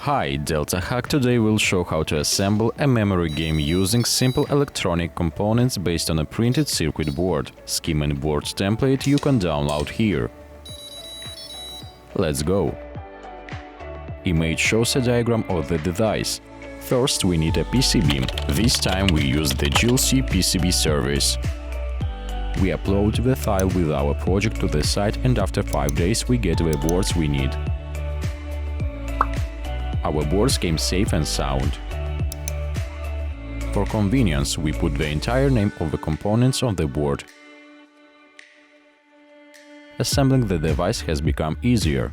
Hi, Delta Hack today will show how to assemble a memory game using simple electronic components based on a printed circuit board. Scheme and board template you can download here. Let's go. Image shows a diagram of the device. First we need a PCB. This time we use the JLCPCB service. We upload the file with our project to the site and after 5 days we get the boards we need. Our boards came safe and sound. For convenience, we put the entire name of the components on the board. Assembling the device has become easier.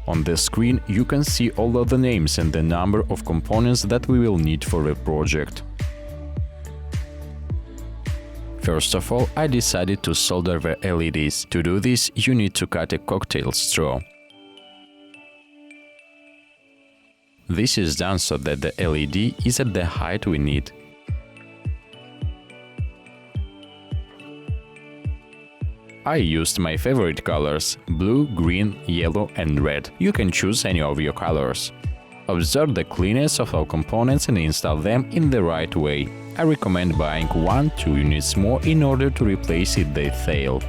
On the screen you can see all of the names and the number of components that we will need for the project. First of all, I decided to solder the LEDs. To do this, you need to cut a cocktail straw. This is done so that the LED is at the height we need. I used my favorite colors – blue, green, yellow and red. You can choose any of your colors. Observe the cleanness of our components and install them in the right way. I recommend buying 1-2 units more in order to replace if they fail.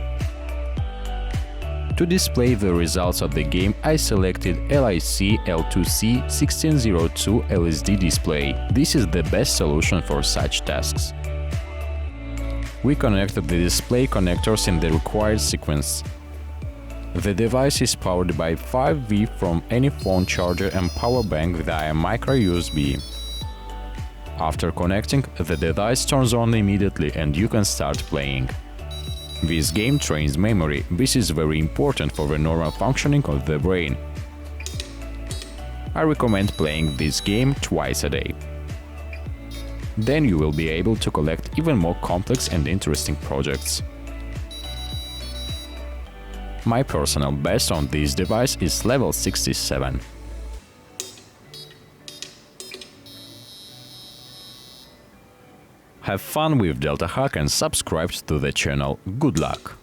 To display the results of the game, I selected LIC L2C 1602 LSD display. This is the best solution for such tasks. We connected the display connectors in the required sequence. The device is powered by 5V from any phone charger and power bank via micro USB. After connecting, the device turns on immediately and you can start playing. This game trains memory. This is very important for the normal functioning of the brain. I recommend playing this game twice a day. Then you will be able to collect even more complex and interesting projects. My personal best on this device is level 67. Have fun with Delta Hack and subscribe to the channel. Good luck!